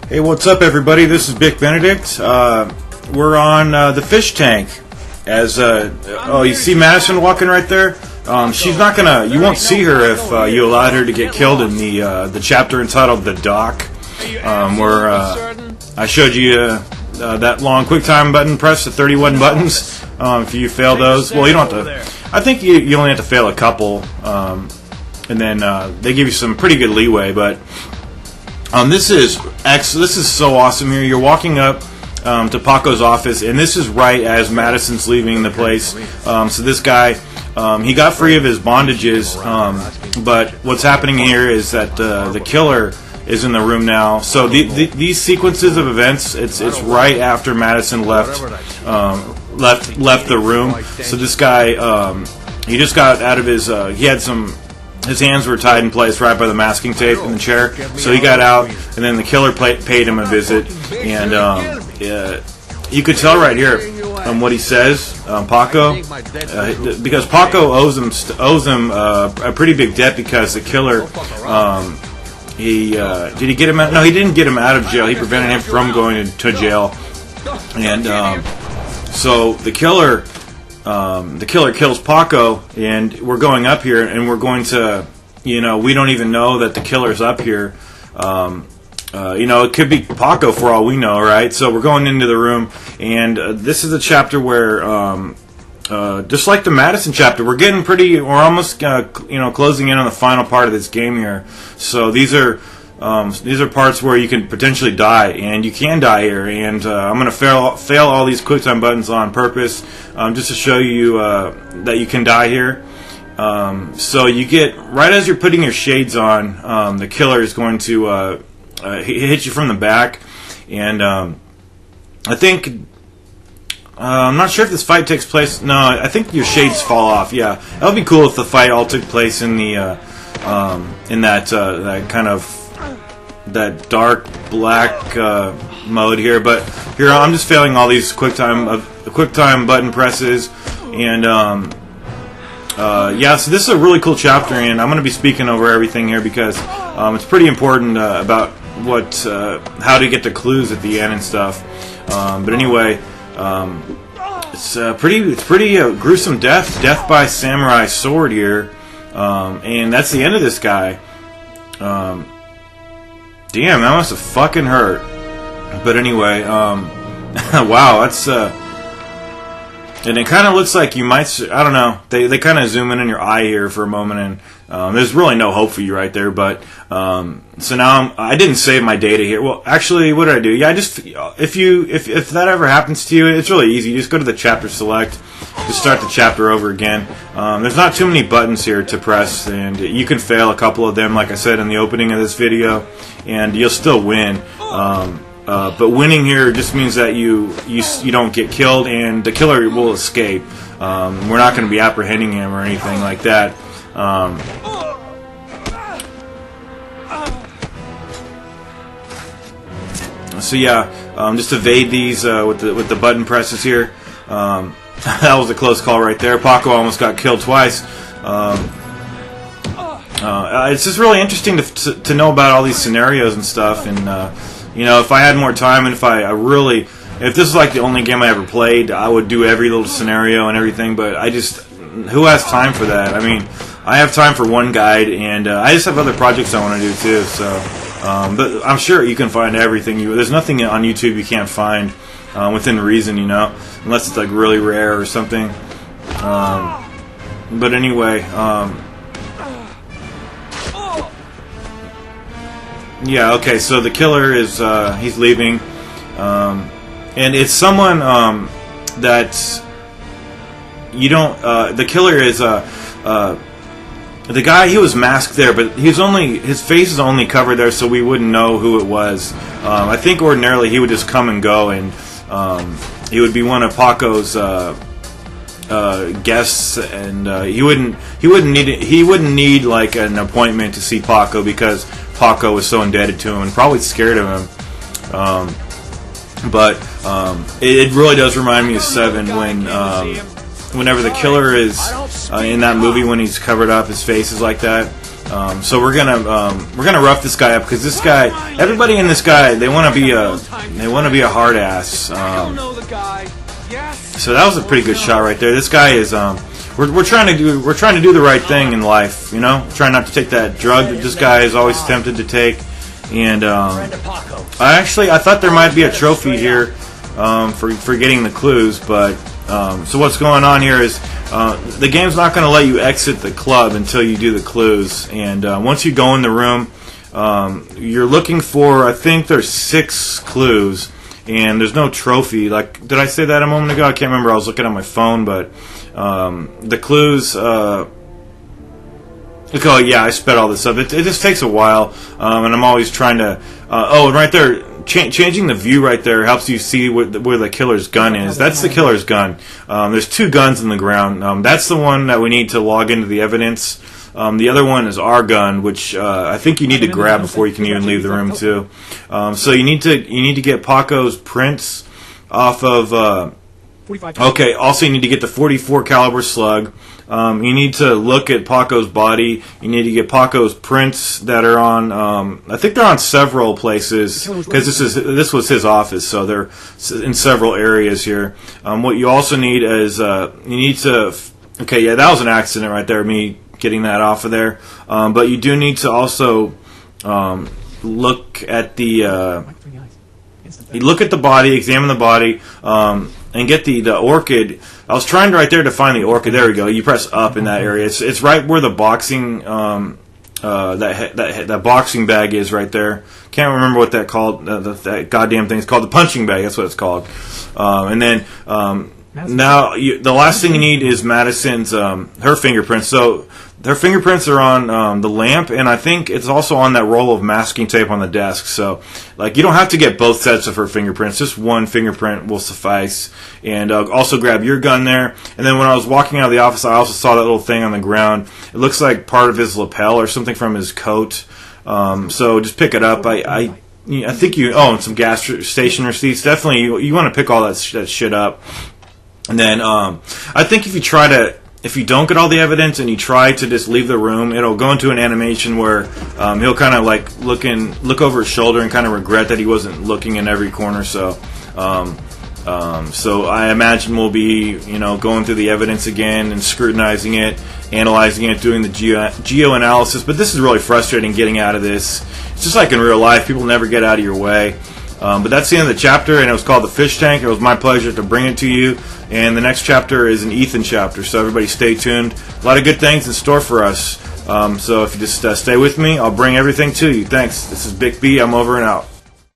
Hey, what's up, everybody? This is Bick Benedict. We're on the fish tank. As you see Madison walking right there. She's not gonna. You won't see her if you allowed her to get killed in the chapter entitled "The Dock," where I showed you that long QuickTime button press, the 31 buttons. If you fail those, well, you don't have to. I think you only have to fail a couple, and then they give you some pretty good leeway. But this is so awesome here. You're walking up to Paco's office, and this is right as Madison's leaving the place. So this guy, he got free of his bondages, but what's happening here is that the killer is in the room now. So these sequences of events, it's right after Madison left the room. So this guy, he just got out of his, his hands were tied in place right by the masking tape in the chair. So he got out, and then the killer paid him a visit, and you could tell right here what he says, Paco, because Paco owes him a pretty big debt because the killer. Did he get him out? No, he didn't get him out of jail. He prevented him from going to jail, and so the killer kills Paco, and we're going up here, and we're going to, we don't even know that the killer's up here. It could be Paco for all we know, right? So we're going into the room, and this is a chapter where, just like the Madison chapter, we're almost, closing in on the final part of this game here. So these are parts where you can potentially die, and you can die here. And I'm going to fail all these QuickTime buttons on purpose, just to show you that you can die here. So you get, right as you're putting your shades on, the killer is going to hit you from the back, and I think. I'm not sure if this fight takes place. No, I think your shades fall off. Yeah, that would be cool if the fight all took place in the in that kind of that dark black mode here. But here I'm just failing all these QuickTime button presses, and so this is a really cool chapter, and I'm going to be speaking over everything here because it's pretty important about how to get the clues at the end and stuff. But anyway. It's pretty gruesome death by samurai sword here, and that's the end of this guy. Damn, that must have fucking hurt. But anyway, wow, that's and it kind of looks like you might, I don't know, they kind of zoom in on your eye here for a moment, and there's really no hope for you right there, but so now I didn't save my data here. Well, actually, what did I do? Yeah, if that ever happens to you, it's really easy. You just go to the chapter select, just start the chapter over again. There's not too many buttons here to press, and you can fail a couple of them, like I said in the opening of this video, and you'll still win. But winning here just means that you don't get killed, and the killer will escape. We're not going to be apprehending him or anything like that. So yeah, just evade these with the button presses here. That was a close call right there. Paco almost got killed twice. It's just really interesting to know about all these scenarios and stuff, and if I had more time, and if this is like the only game I ever played, I would do every little scenario and everything, but who has time for that? I mean, I have time for one guide, and I just have other projects I want to do too, so, but I'm sure you can find everything. There's nothing on YouTube you can't find within reason, unless it's like really rare or something. But anyway, yeah, okay, so the killer is, he's leaving, and it's someone, that you don't, the killer is, the guy, he was masked there, but his face is only covered there so we wouldn't know who it was. I think ordinarily he would just come and go, and, he would be one of Paco's, guests, and, he wouldn't need like an appointment to see Paco because Paco was so indebted to him and probably scared of him. But it really does remind me of Seven whenever the killer is in that movie when he's covered up, his face is like that. So we're gonna rough this guy up because this guy, everybody in this guy, they want to be a hard ass. So that was a pretty good shot right there. This guy is we're trying to do the right thing in life, you know, trying not to take that drug that this guy is always tempted to take. And I thought there might be a trophy here for getting the clues, but so what's going on here is the game's not going to let you exit the club until you do the clues. And once you go in the room, you're looking for, I think there's 6 clues, and there's no trophy. Like, did I say that a moment ago? I can't remember. I was looking at my phone, but the clues. Oh yeah, I sped all this up. It just takes a while, and I'm always trying to. Oh, right there, changing the view right there helps you see where the killer's gun is. That's the killer's gun. There's 2 guns in the ground. That's the one that we need to log into the evidence. The other one is our gun, which I think you need to grab before you can even leave the room too. So you need to get Paco's prints off of. Okay. Also, you need to get the .44 caliber slug. You need to look at Paco's body. You need to get Paco's prints that are on. I think they're on several places because this was his office, so they're in several areas here. What you also need is you need to. Okay, yeah, that was an accident right there. Me getting that off of there. But you do need to also look at the. You look at the body, examine the body. And get the orchid. I was trying right there to find the orchid. There we go. You press up in that area. It's right where the boxing that boxing bag is right there. Can't remember what that called. That goddamn thing is called the punching bag. That's what it's called. And then now the last thing you need is Madison's her fingerprints. So her fingerprints are on the lamp, and I think it's also on that roll of masking tape on the desk. So, like, you don't have to get both sets of her fingerprints. Just one fingerprint will suffice. And also grab your gun there. And then when I was walking out of the office, I also saw that little thing on the ground. It looks like part of his lapel or something from his coat. So just pick it up. I think you and some gas station receipts. Definitely, you want to pick all that shit up. And then I think if you don't get all the evidence and you try to just leave the room, it'll go into an animation where he'll kind of like look over his shoulder and kind of regret that he wasn't looking in every corner. So I imagine we'll be going through the evidence again and scrutinizing it, analyzing it, doing the geo analysis. But this is really frustrating getting out of this. It's just like in real life, people never get out of your way. But that's the end of the chapter, and it was called The Fish Tank. It was my pleasure to bring it to you. And the next chapter is an Ethan chapter, so everybody stay tuned. A lot of good things in store for us. So if you just stay with me, I'll bring everything to you. Thanks. This is Big B. I'm over and out.